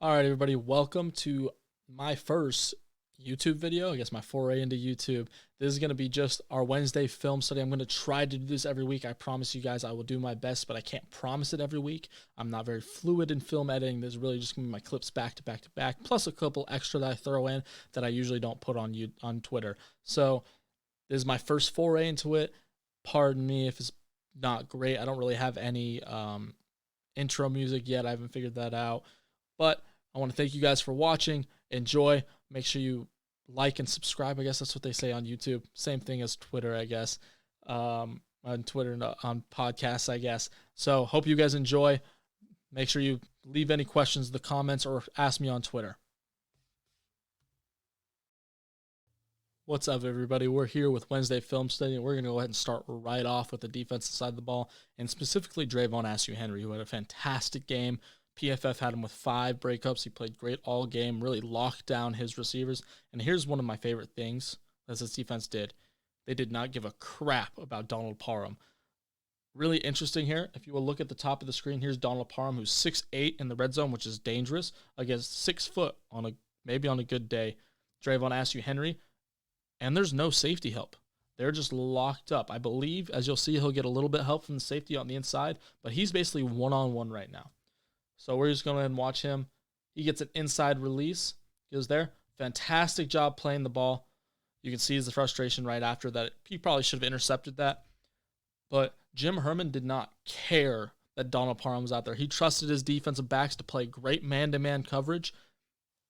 All right, everybody, welcome to my first YouTube video. I guess my foray into YouTube. This is going to be just our Wednesday film study. I'm going to try to do this every week. I promise you guys I will do my best, but I can't promise it every week. I'm not very fluid in film editing. This is really just going to be my clips back to back to back, plus a couple extra that I throw in that I usually don't put on Twitter. So this is my first foray into it. Pardon me if it's not great. I don't really have any intro music yet. I haven't figured that out. But I want to thank you guys for watching. Enjoy. Make sure you like and subscribe. I guess that's what they say on YouTube. Same thing as Twitter, I guess. On Twitter and on podcasts, I guess. So hope you guys enjoy. Make sure you leave any questions in the comments or ask me on Twitter. What's up, everybody? We're here with Wednesday Film Study, and we're going to go ahead and start right off with the defensive side of the ball, and specifically Vaughn Henry, who had a fantastic game. PFF had him with 5 breakups. He played great all game, really locked down his receivers. And here's one of my favorite things that this defense did. They did not give a crap about Donald Parham. Really interesting here. If you will look at the top of the screen, here's Donald Parham, who's 6'8" in the red zone, which is dangerous, against 6 foot maybe on a good day. Vaughn Henry, and there's no safety help. They're just locked up. I believe, as you'll see, he'll get a little bit of help from the safety on the inside, but he's basically one-on-one right now. So we're just going to go ahead and watch him. He gets an inside release. Goes there. Fantastic job playing the ball. You can see the frustration right after that. He probably should have intercepted that. But Jim Herman did not care that Donald Parham was out there. He trusted his defensive backs to play great man-to-man coverage.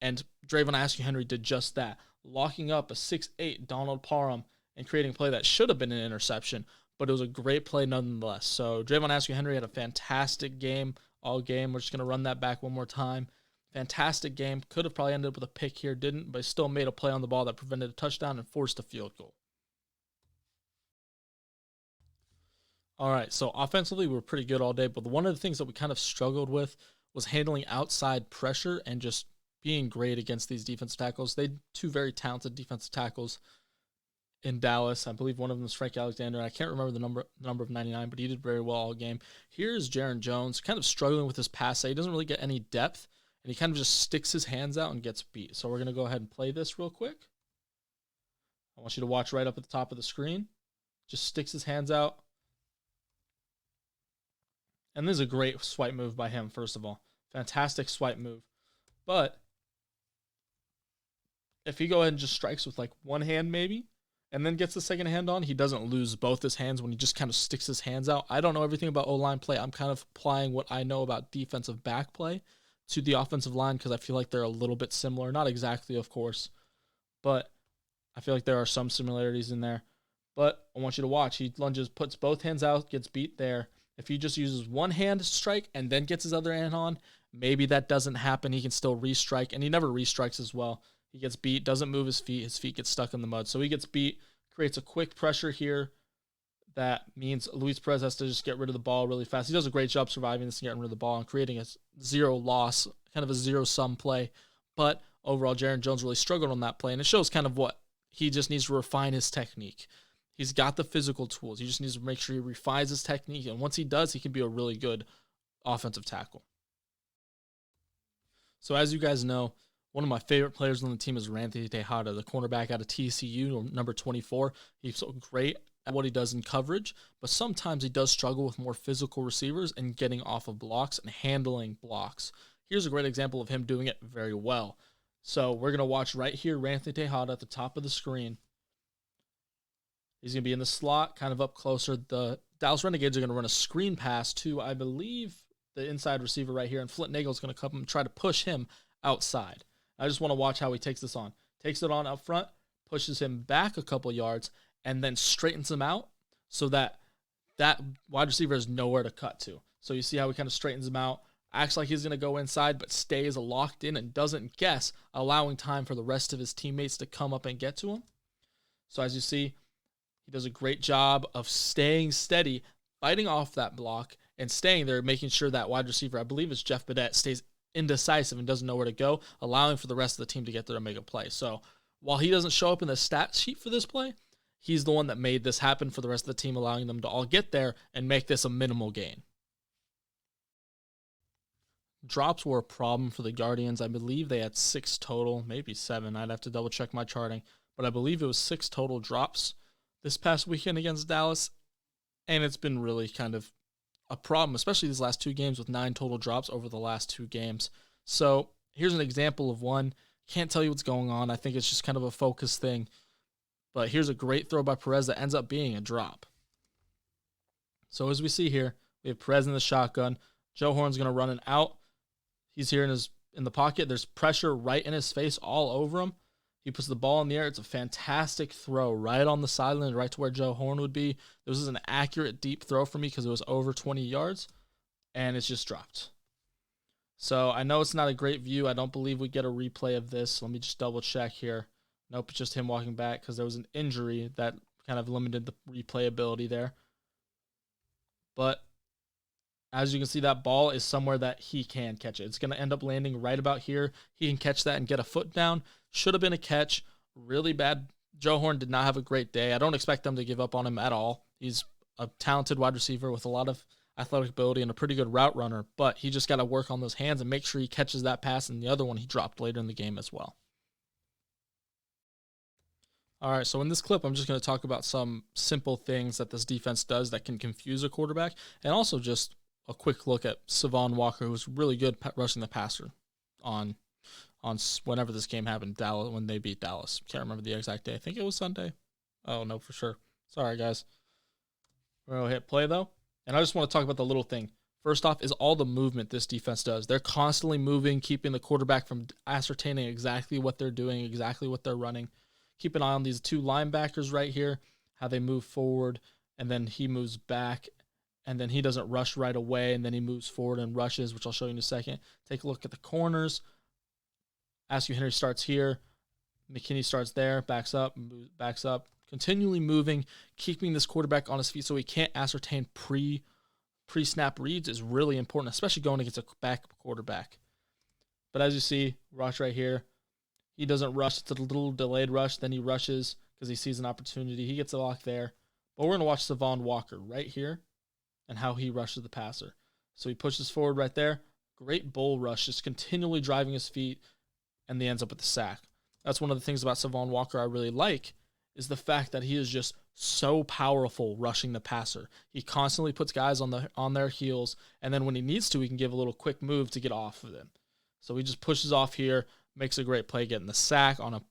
And Vaughn Henry did just that, locking up a 6'8" Donald Parham and creating a play that should have been an interception, but it was a great play nonetheless. So Vaughn Henry had a fantastic game all game. We're just going to run that back one more time. Fantastic game. Could have probably ended up with a pick here, didn't, but still made a play on the ball that prevented a touchdown and forced a field goal. All right, so offensively, we were pretty good all day, but one of the things that we kind of struggled with was handling outside pressure and just being great against these defensive tackles. They had 2 very talented defensive tackles in Dallas. I believe one of them is Frank Alexander. I can't remember the number of 99, but he did very well all game. Here's Jarron Jones, kind of struggling with his pass. He doesn't really get any depth, and he kind of just sticks his hands out and gets beat. So we're going to go ahead and play this real quick. I want you to watch right up at the top of the screen. Just sticks his hands out. And this is a great swipe move by him, first of all. Fantastic swipe move. But if he go ahead and just strikes with like one hand maybe, and then gets the second hand on, he doesn't lose both his hands when he just kind of sticks his hands out. I don't know everything about O-line play. I'm kind of applying what I know about defensive back play to the offensive line because I feel like they're a little bit similar. Not exactly, of course, but I feel like there are some similarities in there. But I want you to watch. He lunges, puts both hands out, gets beat there. If he just uses one hand to strike and then gets his other hand on, maybe that doesn't happen. He can still restrike, and he never restrikes as well. He gets beat, doesn't move his feet get stuck in the mud. So he gets beat, creates a quick pressure here. That means Luiz Perez has to just get rid of the ball really fast. He does a great job surviving this and getting rid of the ball and creating a 0 loss, kind of a 0-sum play. But overall, Jarron Jones really struggled on that play, and it shows kind of what he just needs to refine his technique. He's got the physical tools. He just needs to make sure he refines his technique, and once he does, he can be a really good offensive tackle. So as you guys know, one of my favorite players on the team is Tejada, the cornerback out of TCU, number 24. He's so great at what he does in coverage, but sometimes he does struggle with more physical receivers and getting off of blocks and handling blocks. Here's a great example of him doing it very well. So we're going to watch right here Tejada at the top of the screen. He's going to be in the slot, kind of up closer. The Dallas Renegades are going to run a screen pass to, I believe, the inside receiver right here, and Flint Nagel's going to come and try to push him outside. I just want to watch how he takes this on. Takes it on up front, pushes him back a couple yards, and then straightens him out so that that wide receiver has nowhere to cut to. So you see how he kind of straightens him out, acts like he's going to go inside, but stays locked in and doesn't guess, allowing time for the rest of his teammates to come up and get to him. So as you see, he does a great job of staying steady, fighting off that block, and staying there, making sure that wide receiver, I believe it's Jeff Badette, stays indecisive and doesn't know where to go, allowing for the rest of the team to get there and make a play. So while he doesn't show up in the stat sheet for this play, he's the one that made this happen for the rest of the team, allowing them to all get there and make this a minimal gain. drops were a problem for the Guardians. I believe they had 6 total, maybe 7. I'd have to double check my charting, but I believe it was 6 total drops this past weekend against Dallas, and it's been really kind of a problem, especially these last 2 games with 9 total drops over the last 2 games. So here's an example of one. Can't tell you what's going on. I think it's just kind of a focus thing. But here's a great throw by Perez that ends up being a drop. So as we see here, we have Perez in the shotgun. Joe Horn's going to run an out. He's here in the pocket. There's pressure right in his face all over him. He puts the ball in the air. It's a fantastic throw right on the sideline, right to where Joe Horn would be. This is an accurate deep throw for me because it was over 20 yards, and it's just dropped. So I know it's not a great view. I don't believe we get a replay of this. Let me just double check here. Nope, it's just him walking back because there was an injury that kind of limited the replayability there. But as you can see, that ball is somewhere that he can catch it. It's going to end up landing right about here. He can catch that and get a foot down. Should have been a catch. Really bad. Joe Horn did not have a great day. I don't expect them to give up on him at all. He's a talented wide receiver with a lot of athletic ability and a pretty good route runner, but he just got to work on those hands and make sure he catches that pass, and the other one he dropped later in the game as well. All right, so in this clip, I'm just going to talk about some simple things that this defense does that can confuse a quarterback, and also just a quick look at Vaughn Walker, who was really good rushing the passer on whenever this game happened, Dallas, when they beat Dallas. Can't remember the exact day. I think it was Sunday. Oh, no, for sure. Sorry, guys. We're going to hit play, though. And I just want to talk about the little thing. First off is all the movement this defense does. They're constantly moving, keeping the quarterback from ascertaining exactly what they're doing, exactly what they're running. Keep an eye on these 2 linebackers right here, how they move forward, and then he moves back, and then he doesn't rush right away, and then he moves forward and rushes, which I'll show you in a second. Take a look at the corners. Askew Henry starts here. McKinney starts there, backs up, continually moving, keeping this quarterback on his feet so he can't ascertain pre-snap reads is really important, especially going against a back quarterback. But as you see, watch right here, he doesn't rush. It's a little delayed rush. Then he rushes because he sees an opportunity. He gets a lock there. But we're going to watch Vaughn Walker right here and how he rushes the passer. So he pushes forward right there. Great bull rush, just continually driving his feet, and he ends up with the sack. That's one of the things about Vaughn Walker I really like, is the fact that he is just so powerful rushing the passer. He constantly puts guys on their heels, and then when he needs to, he can give a little quick move to get off of them. So he just pushes off here, makes a great play, getting the sack on a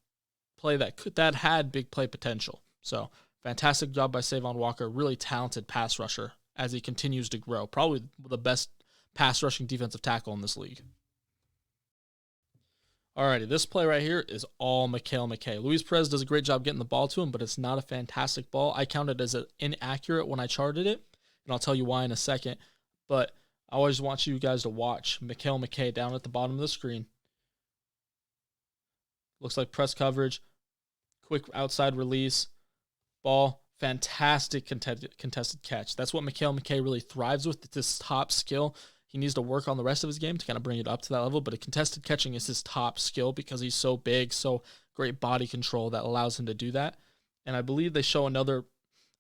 play that had big play potential. So fantastic job by Vaughn Walker, really talented pass rusher as he continues to grow. Probably the best pass rushing defensive tackle in this league. Alrighty, this play right here is all McHale McKay. Luiz Perez does a great job getting the ball to him, but it's not a fantastic ball. I counted it as inaccurate when I charted it, and I'll tell you why in a second. But I always want you guys to watch McHale McKay down at the bottom of the screen. Looks like press coverage, quick outside release, ball, fantastic contested catch. That's what McHale McKay really thrives with. It's his top skill. He needs to work on the rest of his game to kind of bring it up to that level, but a contested catching is his top skill because he's so big, so great body control that allows him to do that. And I believe they show another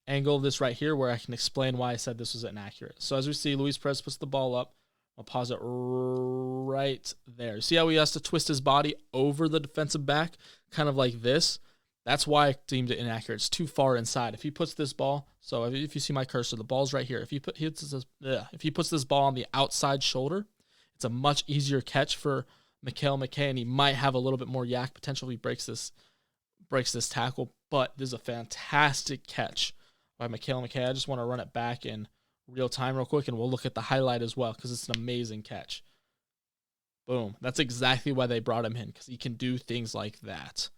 angle of this right here where I can explain why I said this was inaccurate. So as we see, Luiz Perez puts the ball up. I'll pause it right there. See how he has to twist his body over the defensive back, kind of like this? That's why I deemed it inaccurate. It's too far inside. If he puts this ball, so if you see my cursor, the ball's right here. If he puts this ball on the outside shoulder, it's a much easier catch for McHale McKay, and he might have a little bit more yak potential if he breaks this tackle. But this is a fantastic catch by McHale McKay. I just want to run it back in real time real quick, and we'll look at the highlight as well because it's an amazing catch. Boom. That's exactly why they brought him in, because he can do things like that.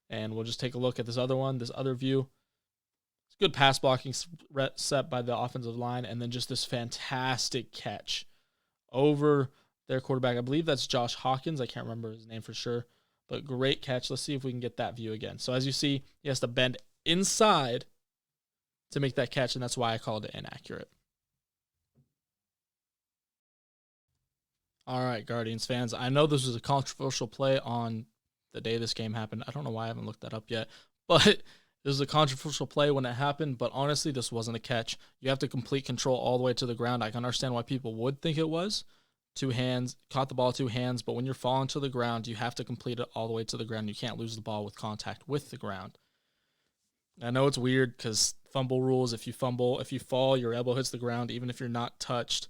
And we'll just take a look at this other one, this other view. It's good pass blocking set by the offensive line, and then just this fantastic catch over their quarterback. I believe that's Josh Hawkins. I can't remember his name for sure, but great catch. Let's see if we can get that view again. So as you see, he has to bend inside to make that catch, and that's why I called it inaccurate. All right, Guardians fans, I know this was a controversial play on the day this game happened. I don't know why I haven't looked that up yet, but this was a controversial play when it happened, but honestly, this wasn't a catch. You have to complete control all the way to the ground. I can understand why people would think it was. two hands, caught the ball two hands, but when you're falling to the ground, you have to complete it all the way to the ground. You can't lose the ball with contact with the ground. I know it's weird because fumble rules, if you fall, your elbow hits the ground, even if you're not touched.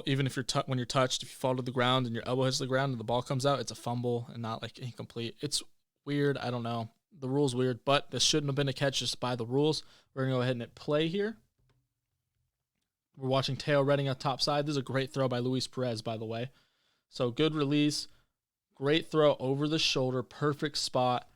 Even if when you're touched, if you fall to the ground and your elbow hits the ground and the ball comes out, it's a fumble and not like incomplete. It's weird. I don't know. The rule's weird, but this shouldn't have been a catch just by the rules. We're going to go ahead and hit play here. We're watching Teo Redding on top side. This is a great throw by Luiz Perez, by the way. So good release. Great throw over the shoulder. Perfect spot.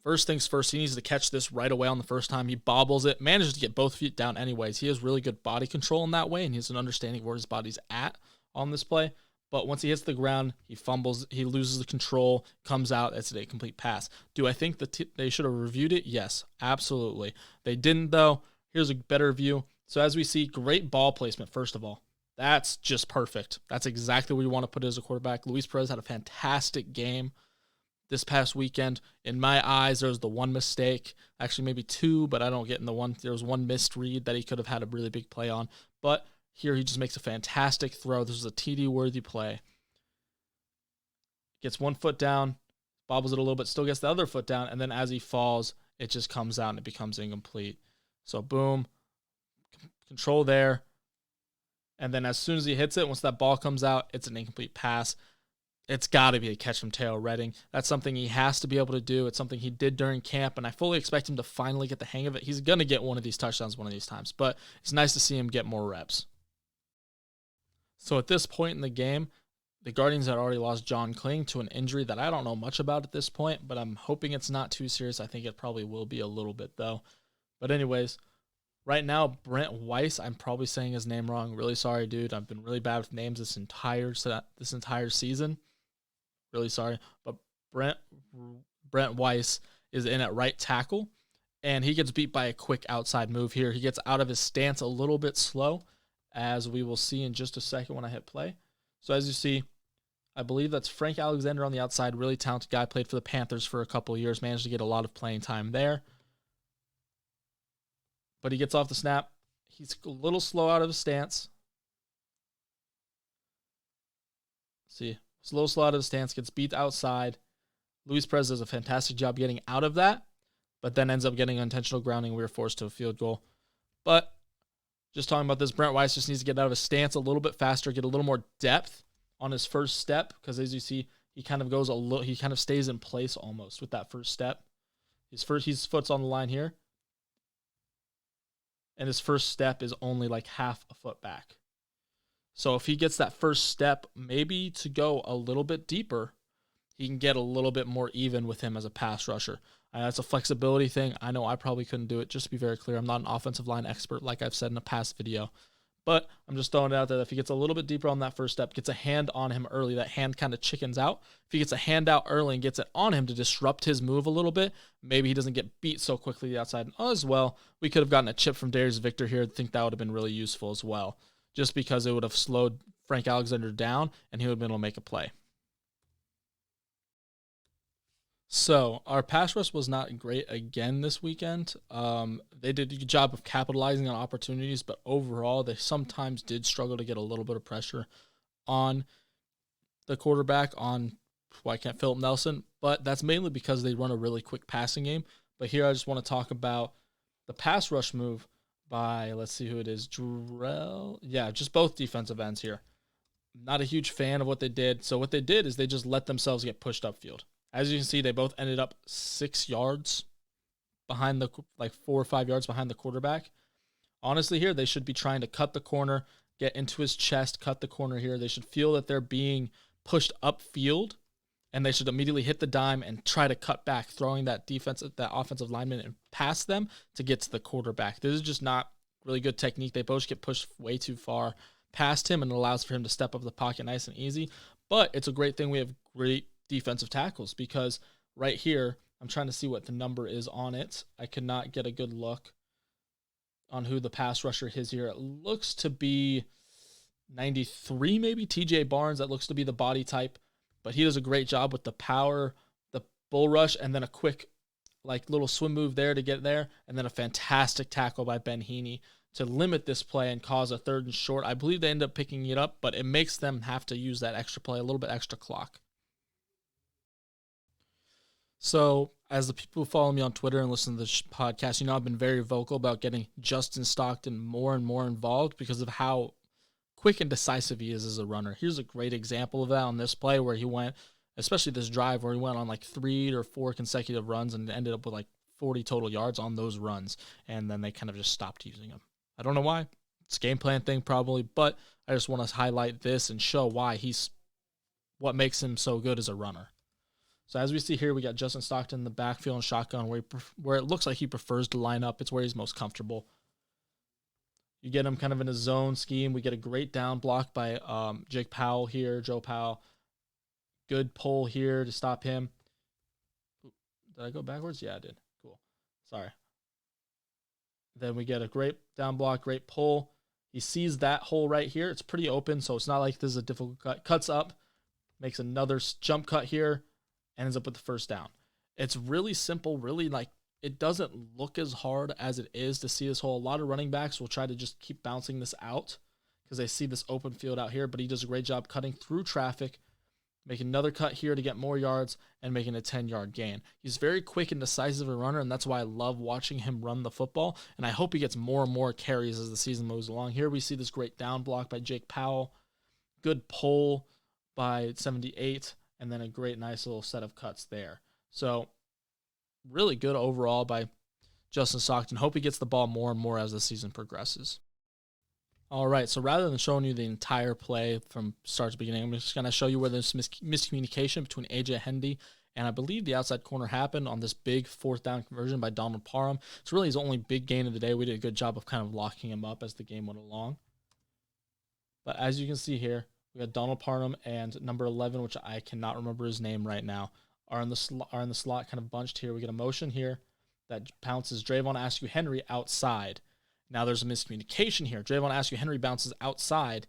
First things first, he needs to catch this right away on the first time. He bobbles it, manages to get both feet down anyways. He has really good body control in that way, and he has an understanding of where his body's at on this play. But once he hits the ground, he fumbles, he loses the control, comes out, it's a complete pass. Do I think they should have reviewed it? Yes, absolutely. They didn't, though. Here's a better view. So as we see, great ball placement, first of all. That's just perfect. That's exactly what you want to put as a quarterback. Luiz Perez had a fantastic game this past weekend. In my eyes, there was the one mistake, actually maybe two, but I don't get in the one. There was one missed read that he could have had a really big play on. But here he just makes a fantastic throw. This was a TD-worthy play. Gets 1 foot down, bobbles it a little bit, still gets the other foot down, and then as he falls, it just comes out and it becomes incomplete. So boom, control there. And then as soon as he hits it, once that ball comes out, it's an incomplete pass. It's got to be a catch from Teo Redding. That's something he has to be able to do. It's something he did during camp, and I fully expect him to finally get the hang of it. He's going to get one of these touchdowns one of these times, but it's nice to see him get more reps. So at this point in the game, the Guardians had already lost John Kling to an injury that I don't know much about at this point, but I'm hoping it's not too serious. I think it probably will be a little bit, though. But anyways, right now, Brent Weis, I'm probably saying his name wrong. Really sorry, dude. I've been really bad with names this entire season. Really sorry, but Brent Weis is in at right tackle, and he gets beat by a quick outside move here. He gets out of his stance a little bit slow, as we will see in just a second when I hit play. So as you see, I believe that's Frank Alexander on the outside, really talented guy, played for the Panthers for a couple of years, managed to get a lot of playing time there. But he gets off the snap. He's a little slow out of his stance. See. It's a little slow out of the stance, gets beat outside. Luiz Perez does a fantastic job getting out of that, but then ends up getting unintentional grounding. We were forced to a field goal. But just talking about this, Brent Weis just needs to get out of his stance a little bit faster, get a little more depth on his first step, because as you see, he kind of stays in place almost with that first step. His foot's on the line here, and his first step is only like half a foot back. So if he gets that first step, maybe to go a little bit deeper, he can get a little bit more even with him as a pass rusher. That's a flexibility thing. I know I probably couldn't do it. Just to be very clear, I'm not an offensive line expert like I've said in a past video. But I'm just throwing it out there that if he gets a little bit deeper on that first step, gets a hand on him early, that hand kind of chickens out. If he gets a hand out early and gets it on him to disrupt his move a little bit, maybe he doesn't get beat so quickly to the outside as well. We could have gotten a chip from Darius Victor here. I think that would have been really useful as well, just because it would have slowed Frank Alexander down and he would have been able to make a play. So our pass rush was not great again this weekend. They did a good job of capitalizing on opportunities, but overall they sometimes did struggle to get a little bit of pressure on the quarterback, on Philip Nelson, but that's mainly because they run a really quick passing game. But here I just want to talk about the pass rush move by, let's see who it is, Jarrell. Yeah, just both defensive ends here. Not a huge fan of what they did. So what they did is they just let themselves get pushed upfield. As you can see, they both ended up 6 yards behind 4 or 5 yards behind the quarterback. Honestly, here, they should be trying to cut the corner, get into his chest, cut the corner here. They should feel that they're being pushed upfield, and they should immediately hit the dime and try to cut back, throwing that offensive lineman and past them to get to the quarterback. This is just not really good technique. They both get pushed way too far past him, and it allows for him to step up the pocket nice and easy. But it's a great thing we have great defensive tackles, because right here, I'm trying to see what the number is on it. I could not get a good look on who the pass rusher is here. It looks to be 93, maybe, TJ Barnes. That looks to be the body type, but he does a great job with the power, the bull rush, and then a quick little swim move there to get there, and then a fantastic tackle by Ben Heaney to limit this play and cause a 3rd and short. I believe they end up picking it up, but it makes them have to use that extra play, a little bit extra clock. So as the people who follow me on Twitter and listen to this podcast, I've been very vocal about getting Justin Stockton more and more involved because of how quick and decisive he is as a runner. Here's a great example of that on this play where he went, especially this drive where he went on like 3 or 4 consecutive runs and ended up with like 40 total yards on those runs. And then they kind of just stopped using him. I don't know why. It's a game plan thing probably, but I just want to highlight this and show why what makes him so good as a runner. So as we see here, we got Justin Stockton in the backfield and shotgun where it looks like he prefers to line up. It's where he's most comfortable. You get him kind of in a zone scheme. We get a great down block by Jake Powell here, Joe Powell. Good pull here to stop him. Did I go backwards? Yeah, I did. Cool. Sorry. Then we get a great down block, great pull. He sees that hole right here. It's pretty open, so it's not like this is a difficult cut. Cuts up, makes another jump cut here, ends up with the first down. It's really simple, really it doesn't look as hard as it is to see this hole. A lot of running backs will try to just keep bouncing this out because they see this open field out here, but he does a great job cutting through traffic, making another cut here to get more yards, and making a 10-yard gain. He's very quick and decisive a runner, and that's why I love watching him run the football, and I hope he gets more and more carries as the season moves along. Here we see this great down block by Jake Powell, good pull by 78, and then a great nice little set of cuts there. So really good overall by Justin Stockton. Hope he gets the ball more and more as the season progresses. All right, so rather than showing you the entire play from start to beginning, I'm just going to show you where there's miscommunication between AJ Hendy and I believe the outside corner happened on this big 4th down conversion by Donald Parham. It's really his only big gain of the day. We did a good job of kind of locking him up as the game went along. But as you can see here, we got Donald Parham and number 11, which I cannot remember his name right now, are in the slot kind of bunched here. We get a motion here that pounces Drayvon Askew-Henry outside. Now there's a miscommunication here. Drayvon Askew-Henry bounces outside,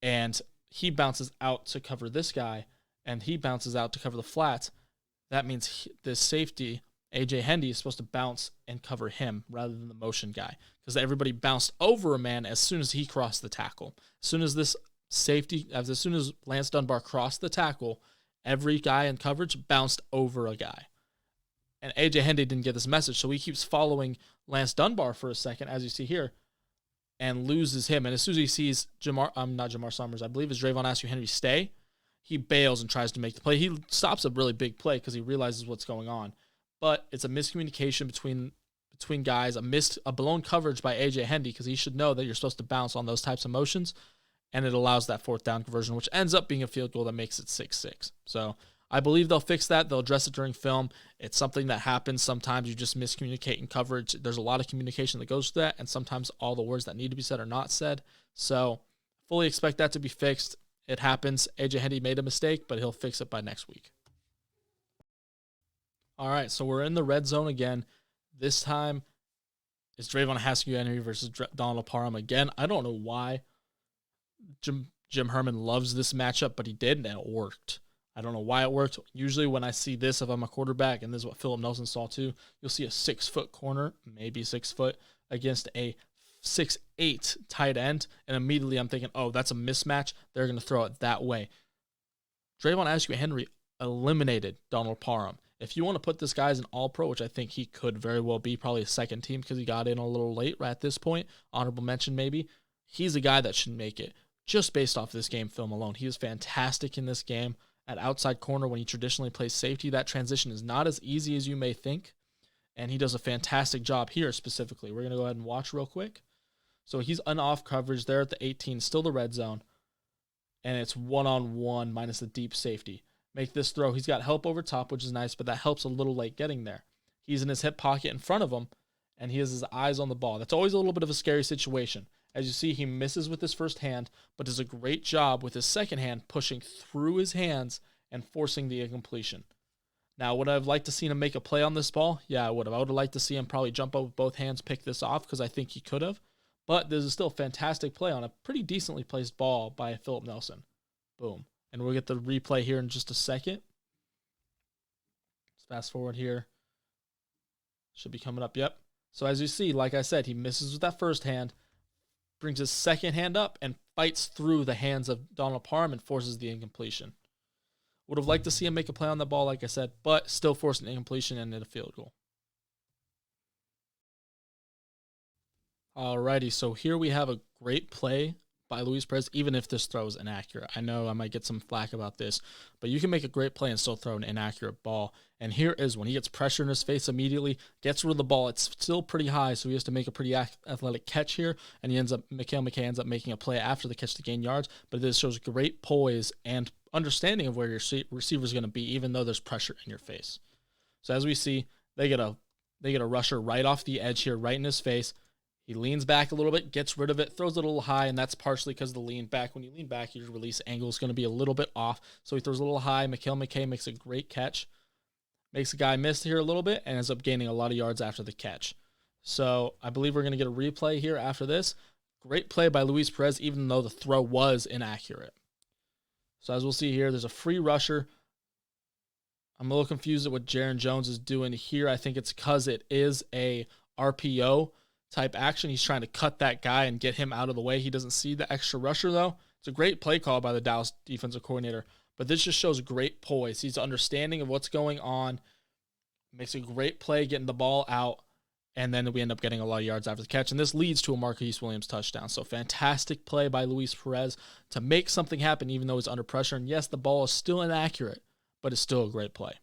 and he bounces out to cover this guy, and he bounces out to cover the flat. That means this safety, AJ Hendy, is supposed to bounce and cover him rather than the motion guy because everybody bounced over a man as soon as he crossed the tackle. As soon as Lance Dunbar crossed the tackle, every guy in coverage bounced over a guy. And AJ Hendy didn't get this message, so he keeps following Lance Dunbar for a second, as you see here, and loses him. And as soon as he sees not Jamar Summers, I believe it's Drayvon Askew-Henry stay, he bails and tries to make the play. He stops a really big play because he realizes what's going on. But it's a miscommunication between guys, a blown coverage by AJ Hendy because he should know that you're supposed to bounce on those types of motions, and it allows that 4th down conversion, which ends up being a field goal that makes it 6-6. So I believe they'll fix that. They'll address it during film. It's something that happens. Sometimes you just miscommunicate in coverage. There's a lot of communication that goes to that, and sometimes all the words that need to be said are not said. So fully expect that to be fixed. It happens. AJ Hendy made a mistake, but he'll fix it by next week. All right, so we're in the red zone again. This time it's Drayvon Askew-Henry versus Donald Parham again. I don't know why Jim Herman loves this matchup, but he did, and it worked. I don't know why it worked. Usually when I see this, if I'm a quarterback, and this is what Philip Nelson saw too, you'll see a 6-foot corner, maybe 6 foot, against a 6'8" tight end, and immediately I'm thinking, oh, that's a mismatch. They're going to throw it that way. Drayvon Askew-Henry eliminated Donald Parham. If you want to put this guy as an all-pro, which I think he could very well be, probably a second team because he got in a little late right at this point, honorable mention maybe, he's a guy that should make it just based off this game film alone. He is fantastic in this game at outside corner when he traditionally plays safety. That transition is not as easy as you may think, and he does a fantastic job here specifically. We're going to go ahead and watch real quick. So he's on off coverage there at the 18, still the red zone, and it's one-on-one minus the deep safety. Make this throw. He's got help over top, which is nice, but that helps a little late getting there. He's in his hip pocket in front of him, and he has his eyes on the ball. That's always a little bit of a scary situation. As you see, he misses with his first hand, but does a great job with his second hand pushing through his hands and forcing the incompletion. Now, would I have liked to see him make a play on this ball? Yeah, I would have. I would have liked to see him probably jump up with both hands, pick this off, because I think he could have. But this is still a fantastic play on a pretty decently placed ball by Philip Nelson. Boom. And we'll get the replay here in just a second. Let's fast forward here. Should be coming up. Yep. So as you see, like I said, he misses with that first hand, brings his second hand up, and fights through the hands of Donald Parham and forces the incompletion. Would have liked to see him make a play on the ball, like I said, but still forced an incompletion and a field goal. Alrighty, so here we have a great play by Luiz Perez, even if this throw is inaccurate. I know I might get some flack about this, but you can make a great play and still throw an inaccurate ball. And here is when he gets pressure in his face immediately, gets rid of the ball. It's still pretty high, so he has to make a pretty athletic catch here, and McHale McKay ends up making a play after the catch to gain yards, but this shows great poise and understanding of where your receiver is going to be, even though there's pressure in your face. So as we see, they get a rusher right off the edge here, right in his face. He leans back a little bit, gets rid of it, throws it a little high, and that's partially because of the lean back. When you lean back, your release angle is going to be a little bit off, so he throws a little high. McHale McKay makes a great catch, makes the guy miss here a little bit, and ends up gaining a lot of yards after the catch. So I believe we're going to get a replay here after this. Great play by Luiz Perez, even though the throw was inaccurate. So as we'll see here, there's a free rusher. I'm a little confused at what Jarron Jones is doing here. I think it's because it is a RPO type action. He's trying to cut that guy and get him out of the way. He doesn't see the extra rusher, though. It's a great play call by the Dallas defensive coordinator, but this just shows great poise. He's understanding of what's going on, makes a great play getting the ball out, and then we end up getting a lot of yards after the catch, and this leads to a Marquise Williams touchdown. So fantastic play by Luiz Perez to make something happen even though he's under pressure, and yes, the ball is still inaccurate, but it's still a great play.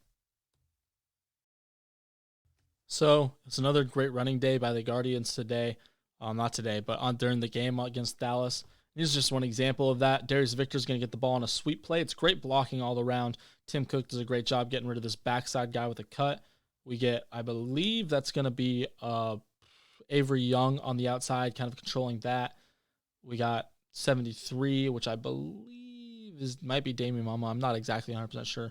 So it's another great running day by the Guardians today. Not today, but during the game against Dallas. This is just one example of that. Darius Victor is going to get the ball on a sweep play. It's great blocking all around. Tim Cook does a great job getting rid of this backside guy with a cut. We get, I believe that's going to be Avery Young on the outside, kind of controlling that. We got 73, which I believe might be Damian Mama. I'm not exactly 100% sure.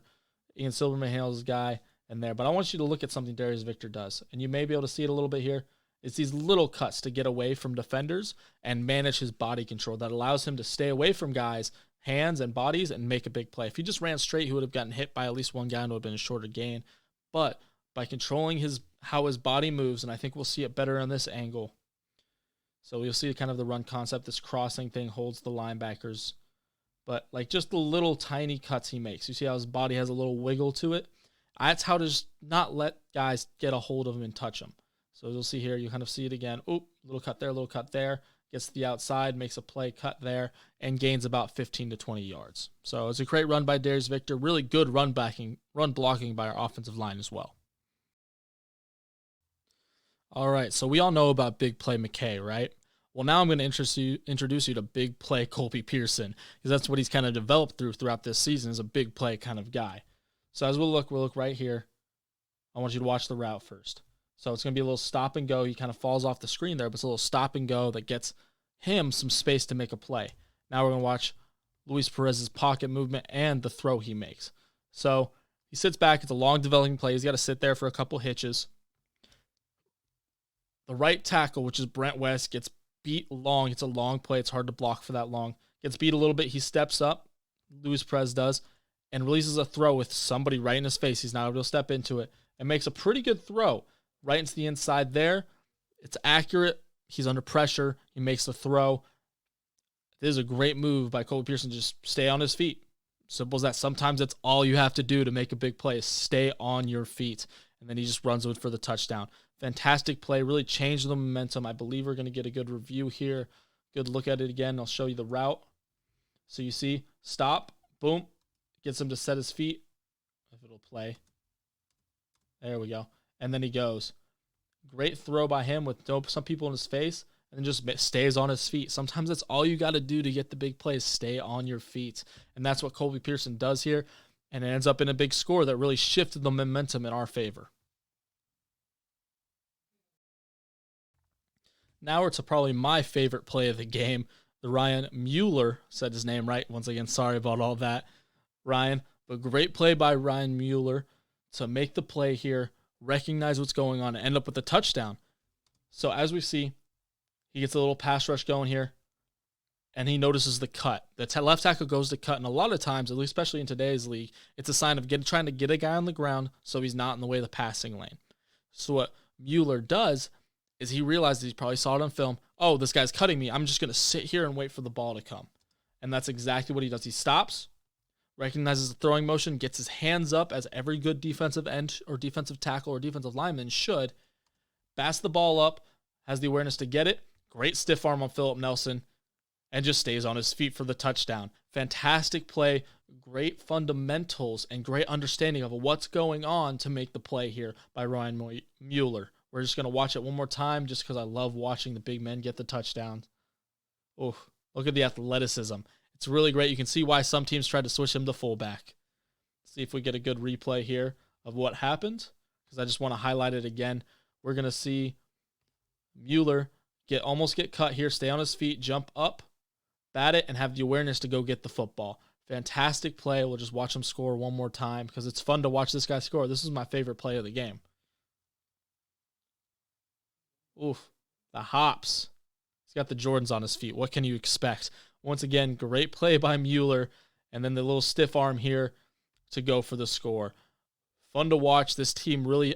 Ian Silverman handles this guy in there. But I want you to look at something Darius Victor does, and you may be able to see it a little bit here. It's these little cuts to get away from defenders and manage his body control that allows him to stay away from guys' hands and bodies and make a big play. If he just ran straight, he would have gotten hit by at least one guy and it would have been a shorter gain. But by controlling how his body moves, and I think we'll see it better on this angle. So you'll see kind of the run concept. This crossing thing holds the linebackers. But like just the little tiny cuts he makes. You see how his body has a little wiggle to it? That's how to just not let guys get a hold of him and touch him. So you'll see here, you kind of see it again. Oop, little cut there. Gets to the outside, makes a play, cut there, and gains about 15 to 20 yards. So it's a great run by Darius Victor. Really good run blocking by our offensive line as well. All right, so we all know about Big Play McKay, right? Well, now I'm going to introduce you to Big Play Colby Pearson, because that's what he's kind of developed throughout this season, is a big play kind of guy. So as we'll look right here. I want you to watch the route first. So it's going to be a little stop and go. He kind of falls off the screen there, but it's a little stop and go that gets him some space to make a play. Now we're going to watch Luiz Perez's pocket movement and the throw he makes. So he sits back. It's a long developing play. He's got to sit there for a couple hitches. The right tackle, which is Brent Weis, gets beat long. It's a long play. It's hard to block for that long. Gets beat a little bit. He steps up, Luiz Perez does, and releases a throw with somebody right in his face. He's not able to step into it and makes a pretty good throw right into the inside there. It's accurate. He's under pressure. He makes the throw. This is a great move by Colby Pearson. Just stay on his feet. Simple as that. Sometimes that's all you have to do to make a big play is stay on your feet. And then he just runs with for the touchdown. Fantastic play. Really changed the momentum. I believe we're going to get a good review here. Good look at it again. I'll show you the route. So you see, stop, boom. Gets him to set his feet. If it'll play. There we go. And then he goes. Great throw by him with some people in his face. And then just stays on his feet. Sometimes that's all you got to do to get the big plays. Stay on your feet. And that's what Colby Pearson does here. And it ends up in a big score that really shifted the momentum in our favor. Now we're to probably my favorite play of the game. The Ryan Muller, said his name right. Once again, sorry about all that, Ryan. But great play by Ryan Muller to make the play here, recognize what's going on, and end up with a touchdown. So as we see, he gets a little pass rush going here, and he notices the cut. The left tackle goes to cut, and a lot of times, at least especially in today's league, it's a sign of trying to get a guy on the ground so he's not in the way of the passing lane. So what Muller does is he realized he probably saw it on film. Oh, this guy's cutting me. I'm just going to sit here and wait for the ball to come. And that's exactly what he does. He stops, recognizes the throwing motion, gets his hands up as every good defensive end or defensive tackle or defensive lineman should, bats the ball up, has the awareness to get it, great stiff arm on Philip Nelson, and just stays on his feet for the touchdown. Fantastic play, great fundamentals, and great understanding of what's going on to make the play here by Ryan Muller. We're just going to watch it one more time just because I love watching the big men get the touchdowns. Oh, look at the athleticism. It's really great. You can see why some teams tried to switch him to fullback. See if we get a good replay here of what happened, because I just want to highlight it again. We're going to see Muller almost get cut here, stay on his feet, jump up, bat it, and have the awareness to go get the football. Fantastic play. We'll just watch him score one more time because it's fun to watch this guy score. This is my favorite play of the game. Oof, the hops. He's got the Jordans on his feet. What can you expect? Once again, great play by Muller, and then the little stiff arm here to go for the score. Fun to watch. This team really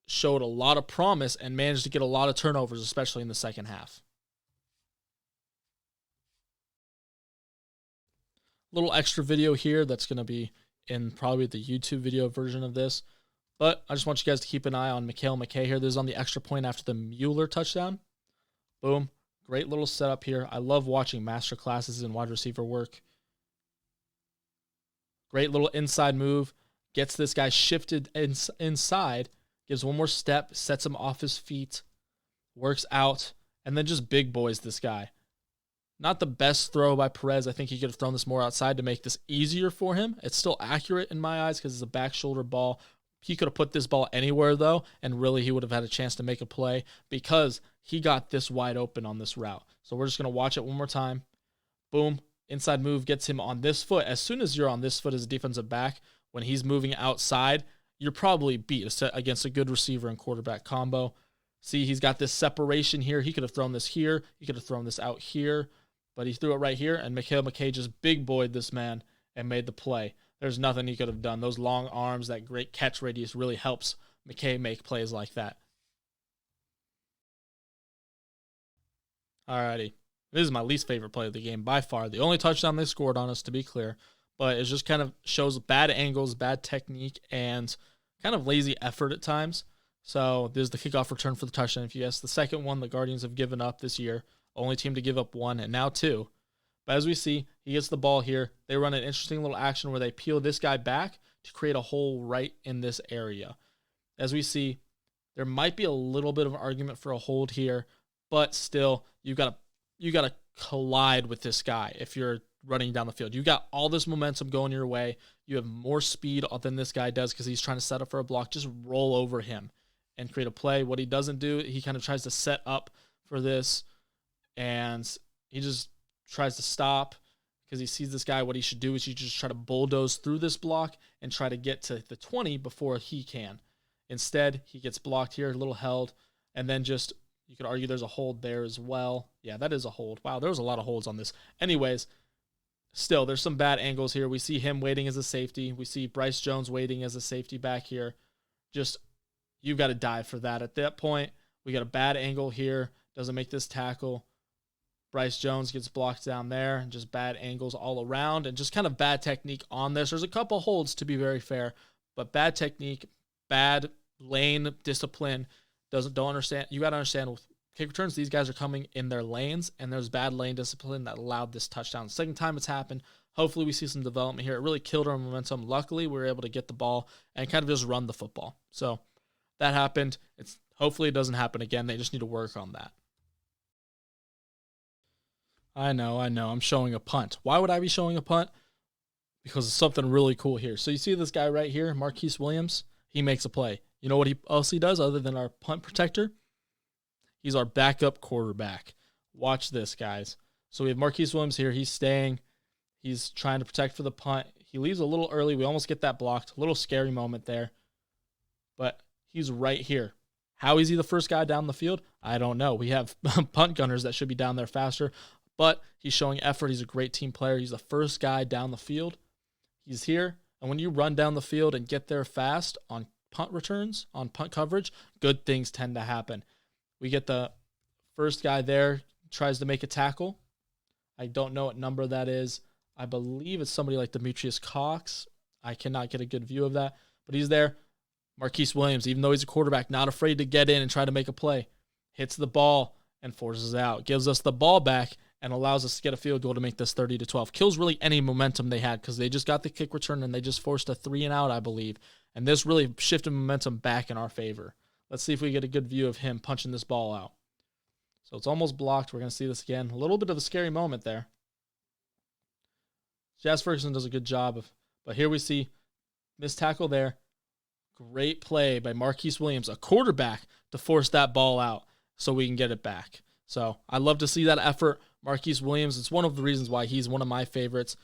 showed a lot of promise and managed to get a lot of turnovers, especially in the second half. Little extra video here that's going to be in probably the YouTube video version of this. But I just want you guys to keep an eye on McHale McKay here. This is on the extra point after the Muller touchdown. Boom. Great little setup here. I love watching master classes in wide receiver work. Great little inside move. Gets this guy shifted inside. Gives one more step. Sets him off his feet. Works out. And then just big boys this guy. Not the best throw by Perez. I think he could have thrown this more outside to make this easier for him. It's still accurate in my eyes because it's a back shoulder ball. He could have put this ball anywhere, though, and really he would have had a chance to make a play because he got this wide open on this route. So we're just going to watch it one more time. Boom. Inside move gets him on this foot. As soon as you're on this foot as a defensive back, when he's moving outside, you're probably beat against a good receiver and quarterback combo. See, he's got this separation here. He could have thrown this here. He could have thrown this out here. But he threw it right here, and McHale McKay just big-boyed this man and made the play. There's nothing he could have done. Those long arms, that great catch radius really helps McKay make plays like that. Alrighty. This is my least favorite play of the game by far. The only touchdown they scored on us, to be clear. But it just kind of shows bad angles, bad technique, and kind of lazy effort at times. So this is the kickoff return for the touchdown. If you ask, the second one the Guardians have given up this year. Only team to give up one, and now two. But as we see, he gets the ball here. They run an interesting little action where they peel this guy back to create a hole right in this area. As we see, there might be a little bit of an argument for a hold here, but still, you got to collide with this guy if you're running down the field. You got all this momentum going your way. You have more speed than this guy does because he's trying to set up for a block. Just roll over him and create a play. What he doesn't do, he kind of tries to set up for this, and he just tries to stop because he sees this guy. What he should do is he just try to bulldoze through this block and try to get to the 20 before he can. Instead, he gets blocked here, a little held, and then just, you could argue there's a hold there as well. Yeah, that is a hold. Wow, there was a lot of holds on this. Anyways, still, there's some bad angles here. We see him waiting as a safety. We see Bryce Jones waiting as a safety back here. Just, you've got to dive for that. At that point, we got a bad angle here. Doesn't make this tackle. Bryce Jones gets blocked down there, and just bad angles all around, and just kind of bad technique on this. There's a couple holds, to be very fair, but bad technique, bad lane discipline. Don't understand. You got to understand with kick returns, these guys are coming in their lanes, and there's bad lane discipline that allowed this touchdown. Second time it's happened. Hopefully we see some development here. It really killed our momentum. Luckily, we were able to get the ball and kind of just run the football. So that happened. Hopefully it doesn't happen again. They just need to work on that. I know. I'm showing a punt. Why would I be showing a punt? Because it's something really cool here. So you see this guy right here, Marquise Williams? He makes a play. You know what else he does other than our punt protector? He's our backup quarterback. Watch this, guys. So we have Marquise Williams here. He's staying. He's trying to protect for the punt. He leaves a little early. We almost get that blocked. A little scary moment there. But he's right here. How is he the first guy down the field? I don't know. We have punt gunners that should be down there faster. But he's showing effort. He's a great team player. He's the first guy down the field. He's here. And when you run down the field and get there fast on punt returns, on punt coverage, good things tend to happen. We get the first guy there, tries to make a tackle. I don't know what number that is. I believe it's somebody like Demetrius Cox. I cannot get a good view of that, but he's there. Marquise Williams, even though he's a quarterback, not afraid to get in and try to make a play. Hits the ball and forces it out. Gives us the ball back and allows us to get a field goal to make this 30-12. Kills really any momentum they had because they just got the kick return and they just forced a 3-and-out, I believe. And this really shifted momentum back in our favor. Let's see if we get a good view of him punching this ball out. So it's almost blocked. We're going to see this again. A little bit of a scary moment there. Jazz Ferguson does a good job but here we see missed tackle there. Great play by Marquise Williams, a quarterback, to force that ball out so we can get it back. So I love to see that effort. Marquise Williams, it's one of the reasons why he's one of my favorites,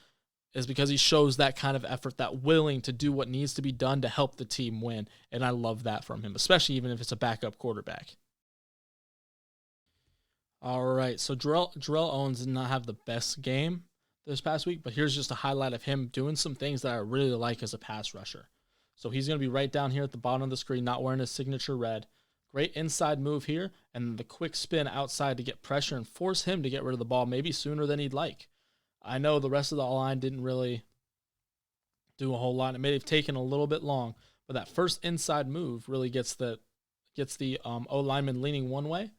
is because he shows that kind of effort, that willing to do what needs to be done to help the team win. And I love that from him, especially even if it's a backup quarterback. All right, so Jarrell Owens did not have the best game this past week, but here's just a highlight of him doing some things that I really like as a pass rusher. So he's going to be right down here at the bottom of the screen, not wearing his signature red. Great inside move here, and the quick spin outside to get pressure and force him to get rid of the ball maybe sooner than he'd like. I know the rest of the line didn't really do a whole lot. It may have taken a little bit long, but that first inside move really gets the O-lineman leaning one way,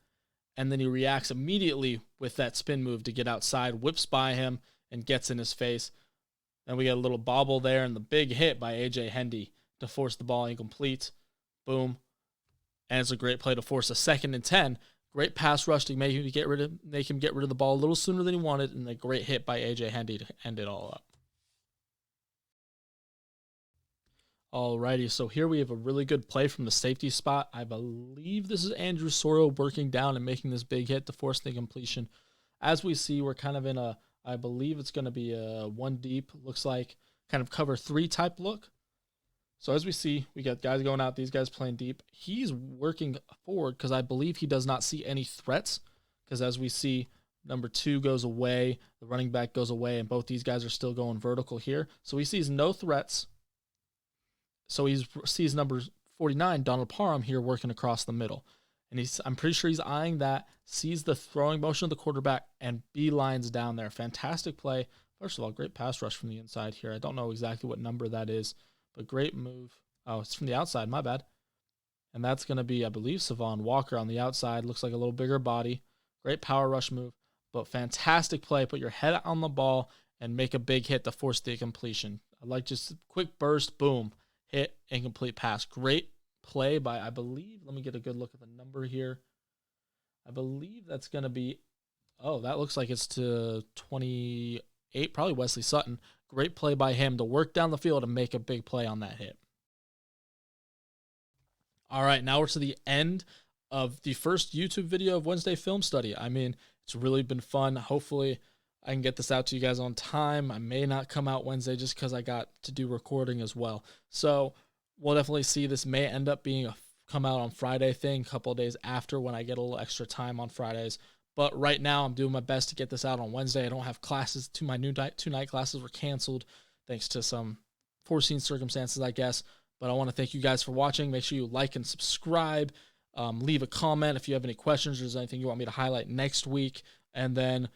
and then he reacts immediately with that spin move to get outside, whips by him, and gets in his face. Then we get a little bobble there and the big hit by A.J. Hendy to force the ball incomplete. Boom. And it's a great play to force a 2nd and 10. Great pass rush to make him get rid of the ball a little sooner than he wanted, and a great hit by A.J. Hendy to end it all up. Alrighty, so here we have a really good play from the safety spot. I believe this is Andrew Sorrell working down and making this big hit to force the completion. As we see, we're kind of in I believe it's going to be a 1 deep, looks like, kind of cover 3 type look. So as we see, we got guys going out, these guys playing deep. He's working forward because I believe he does not see any threats, because as we see, number 2 goes away, the running back goes away, and both these guys are still going vertical here. So he sees no threats. So he sees number 49, Donald Parham, here working across the middle. And I'm pretty sure he's eyeing that, sees the throwing motion of the quarterback, and beelines down there. Fantastic play. First of all, great pass rush from the inside here. I don't know exactly what number that is, but great move. Oh, it's from the outside. My bad. And that's going to be, I believe, Vaughn Walker on the outside. Looks like a little bigger body. Great power rush move, but fantastic play. Put your head on the ball and make a big hit to force the completion. I like just a quick burst, boom, hit, incomplete pass. Great play by, I believe, let me get a good look at the number here. I believe that's going to be, that looks like it's to 28, probably Wesley Sutton. Great play by him to work down the field and make a big play on that hit. All right, now we're to the end of the first YouTube video of Wednesday Film Study. I mean, it's really been fun. Hopefully, I can get this out to you guys on time. I may not come out Wednesday just because I got to do recording as well. So we'll definitely see. This may end up being a come out on Friday thing, a couple of days after when I get a little extra time on Fridays. But right now, I'm doing my best to get this out on Wednesday. I don't have classes. My two night classes were canceled thanks to some foreseen circumstances, I guess. But I want to thank you guys for watching. Make sure you like and subscribe. Leave a comment if you have any questions or there's anything you want me to highlight next week. And then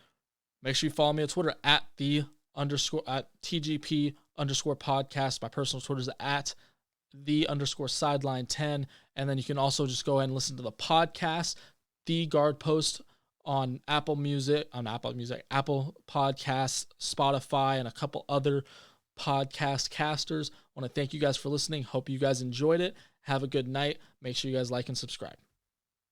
make sure you follow me on Twitter at @TGP_podcast. My personal Twitter is at @the_sideline10. And then you can also just go ahead and listen to the podcast, The Guard Post, on Apple Podcasts, Spotify, and a couple other podcast casters. I want to thank you guys for listening. Hope you guys enjoyed it. Have a good night. Make sure you guys like and subscribe.